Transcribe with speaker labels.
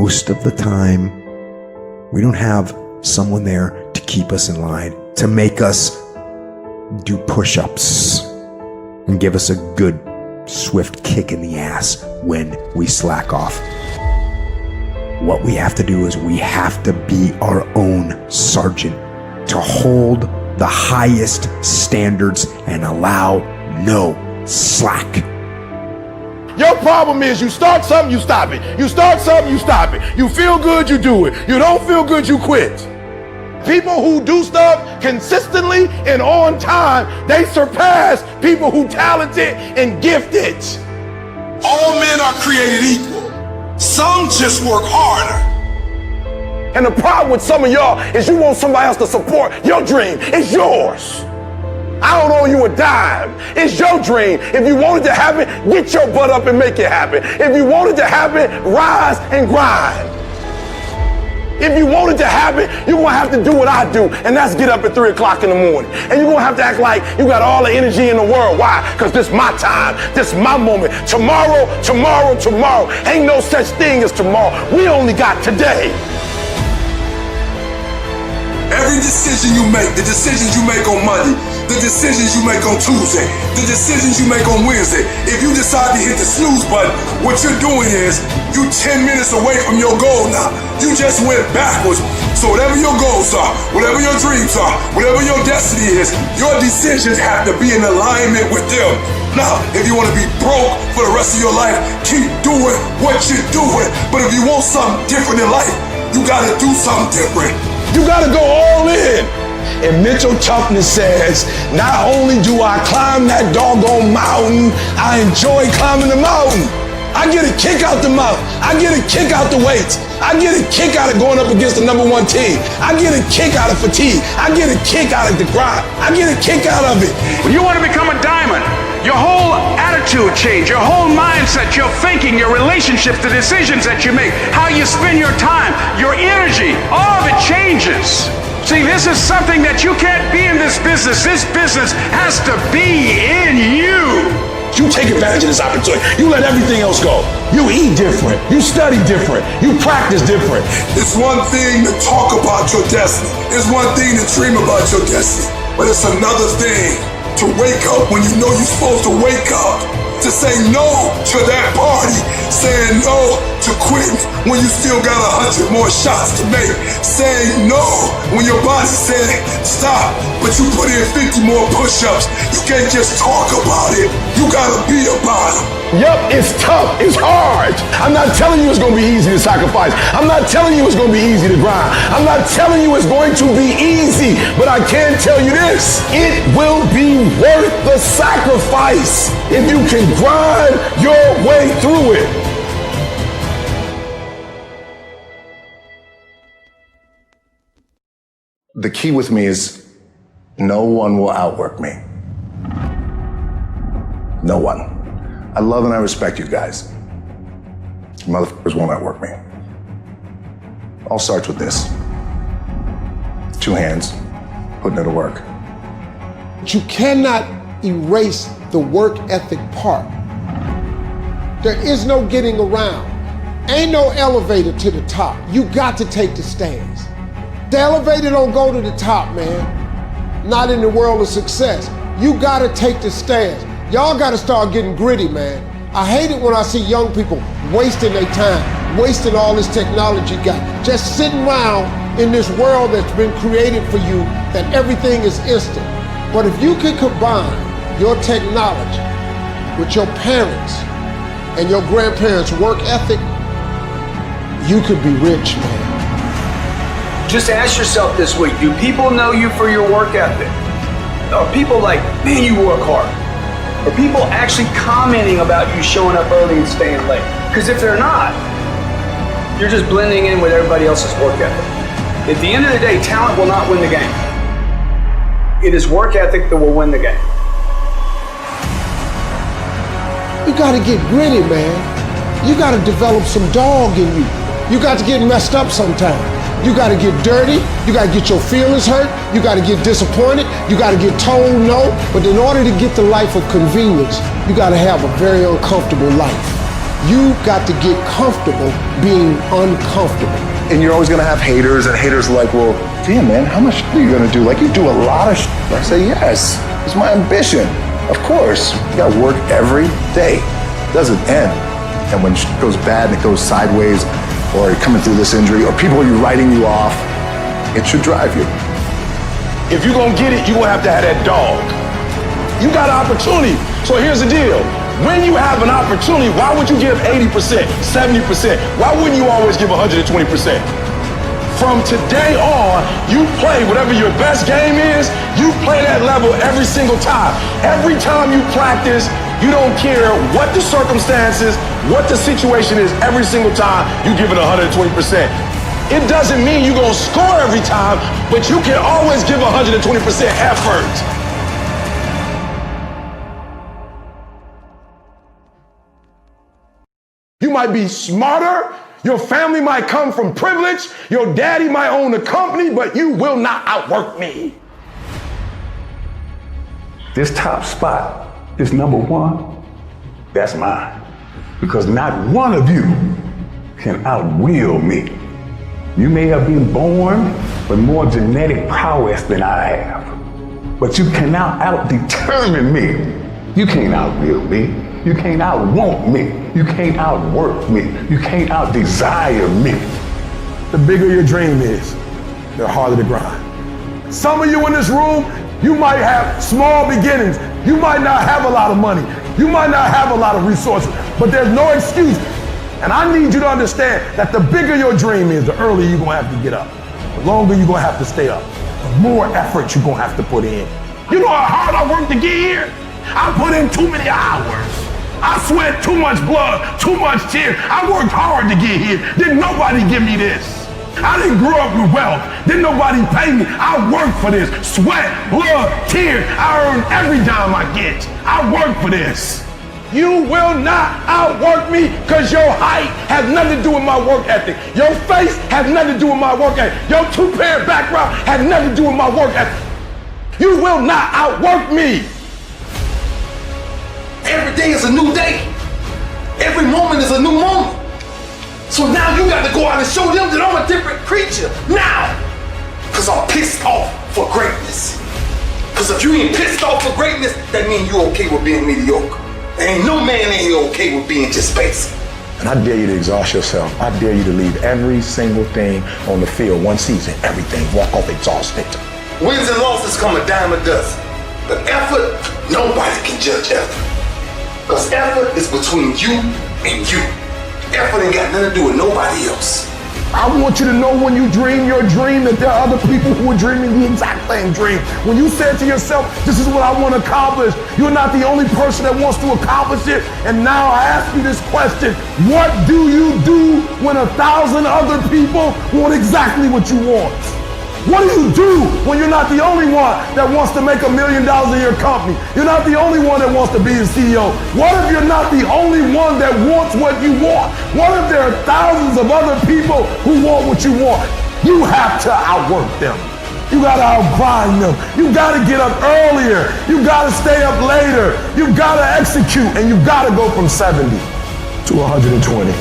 Speaker 1: most of the time, we don't have someone there to keep us in line, to make us do push-ups and give us a good, swift kick in the ass when we slack off. What we have to do is we have to be our own sergeant, to hold the highest standards and allow no slack.
Speaker 2: Your problem is you start something, you stop it. You start something, you stop it. You feel good, you do it. You don't feel good, you quit. People who do stuff consistently and on time, they surpass people who talented and gifted.
Speaker 3: All men are created equal. Some just work harder.
Speaker 2: And the problem with some of y'all is you want somebody else to support your dream. It's yours. I don't owe you a dime. It's your dream. If you want it to happen, get your butt up and make it happen. If you want it to happen, rise and grind. If you want it to happen, you're going to have to do what I do, and that's get up at 3 o'clock in the morning. And you're going to have to act like you got all the energy in the world. Why? Because this is my time. This is my moment. Tomorrow, tomorrow, tomorrow. Ain't no such thing as tomorrow. We only got today.
Speaker 3: Every decision you make, the decisions you make on Monday, the decisions you make on Tuesday, the decisions you make on Wednesday, if you decide to hit the snooze button, what you're doing is you 10 minutes away from your goal now. You just went backwards. So whatever your goals are, whatever your dreams are, whatever your destiny is, your decisions have to be in alignment with them. Now, if you want to be broke for the rest of your life, keep doing what you're doing. But if you want something different in life, you got to do something different.
Speaker 2: You gotta go all in. And mental toughness says, not only do I climb that doggone mountain, I enjoy climbing the mountain. I get a kick out the mountain. I get a kick out the weights. I get a kick out of going up against the #1 team. I get a kick out of fatigue. I get a kick out of the grind. I get a kick out of it.
Speaker 4: When you want to become a diamond, your whole attitude change, your whole mindset, your thinking, your relationships, the decisions that you make, how you spend your time, your energy, all of it changes. See, this is something that you can't be in this business. This business has to be in you.
Speaker 2: You take advantage of this opportunity. You let everything else go. You eat different. You study different. You practice different.
Speaker 3: It's one thing to talk about your destiny. It's one thing to dream about your destiny. But it's another thing to wake up when you know you're supposed to wake up. To say no to that party. Saying no to quitting when you still got 100 more shots to make. Saying no when your body said stop, but you put in 50 more push-ups. You can't just talk about it. You gotta be about it.
Speaker 2: Yup, it's tough. It's hard. I'm not telling you it's going to be easy to sacrifice. I'm not telling you it's going to be easy to grind. I'm not telling you it's going to be easy. But I can tell you this. It will be worth the sacrifice if you can grind your way through it.
Speaker 5: The key with me is no one will outwork me. No one. I love and I respect you guys. Motherfuckers won't outwork me. All starts with this. 2 hands, putting it to work.
Speaker 6: You cannot erase the work ethic part. There is no getting around. Ain't no elevator to the top. You got to take the stairs. The elevator don't go to the top, man. Not in the world of success. You gotta take the stairs. Y'all gotta start getting gritty, man. I hate it when I see young people wasting their time, wasting all this technology got, just sitting around in this world that's been created for you, that everything is instant. But if you can combine your technology with your parents and your grandparents' work ethic, you could be rich, man.
Speaker 7: Just ask yourself this week, do people know you for your work ethic? Are people like, man, you work hard? Are people actually commenting about you showing up early and staying late? Because if they're not, you're just blending in with everybody else's work ethic. At the end of the day, talent will not win the game. It is work ethic that will win the game.
Speaker 6: You gotta get gritty, man. You gotta develop some dog in you. You got to get messed up sometimes. You got to get dirty. You got to get your feelings hurt. You got to get disappointed. You got to get told no. But in order to get the life of convenience, you got to have a very uncomfortable life. You got to get comfortable being uncomfortable.
Speaker 5: And you're always gonna have haters, and haters are like, well, damn man, how much are you gonna do? Like, you do a lot of I say, yes, it's my ambition. Of course, you gotta work every day. It doesn't end. And when shit goes bad and it goes sideways, or you're coming through this injury, or people are writing you off, it should drive you.
Speaker 2: If you're gonna get it, you're gonna have to have that dog. You got an opportunity. So here's the deal. When you have an opportunity, why would you give 80%, 70%? Why wouldn't you always give 120%? From today on, you play whatever your best game is, you play that level every single time. Every time you practice, you don't care what the circumstances, what the situation is, every single time you give it 120%. It doesn't mean you're gonna score every time, but you can always give 120% effort. You might be smarter, your family might come from privilege, your daddy might own a company, but you will not outwork me.
Speaker 4: This top spot, this number one, that's mine. Because not one of you can outwill me. You may have been born with more genetic prowess than I have, but you cannot out-determine me. You can't outwill me. You can't outwant me. You can't outwork me. You can't out-desire me.
Speaker 2: The bigger your dream is, the harder the grind. Some of you in this room, you might have small beginnings. You might not have a lot of money. You might not have a lot of resources, but there's no excuse. And I need you to understand that the bigger your dream is, the earlier you're gonna have to get up. The longer you're gonna have to stay up. The more effort you're gonna have to put in. You know how hard I worked to get here? I put in too many hours. I sweat too much blood, too much tears. I worked hard to get here. Didn't nobody give me this. I didn't grow up with wealth. Didn't nobody pay me. I worked for this. Sweat, blood, tears. I earn every dime I get. I work for this. You will not outwork me because your height has nothing to do with my work ethic. Your face has nothing to do with my work ethic. Your two-parent background has nothing to do with my work ethic. You will not outwork me.
Speaker 3: Every day is a new day. Every moment is a new moment. So now you got to go out and show them that I'm a different creature. Now. Because I'm pissed off for greatness. Because if you ain't pissed off for greatness, that means you're okay with being mediocre. There ain't no man in here okay with being just basic.
Speaker 2: And I dare you to exhaust yourself. I dare you to leave every single thing on the field, one season, everything, walk off exhausted.
Speaker 3: Wins and losses come a dime a dozen. But effort, nobody can judge effort. Because effort is between you and you. Effort ain't got nothing to do with nobody else.
Speaker 2: I want you to know when you dream your dream that there are other people who are dreaming the exact same dream. When you said to yourself, this is what I want to accomplish, you're not the only person that wants to accomplish it. And now I ask you this question, what do you do when 1,000 other people want exactly what you want? What do you do when you're not the only one that wants to make $1 million in your company? You're not the only one that wants to be a CEO. What if you're not the only one that wants what you want? What if there are thousands of other people who want what you want? You have to outwork them. You gotta outgrind them. You gotta get up earlier. You gotta stay up later. You gotta execute, and you gotta go from 70 to 120.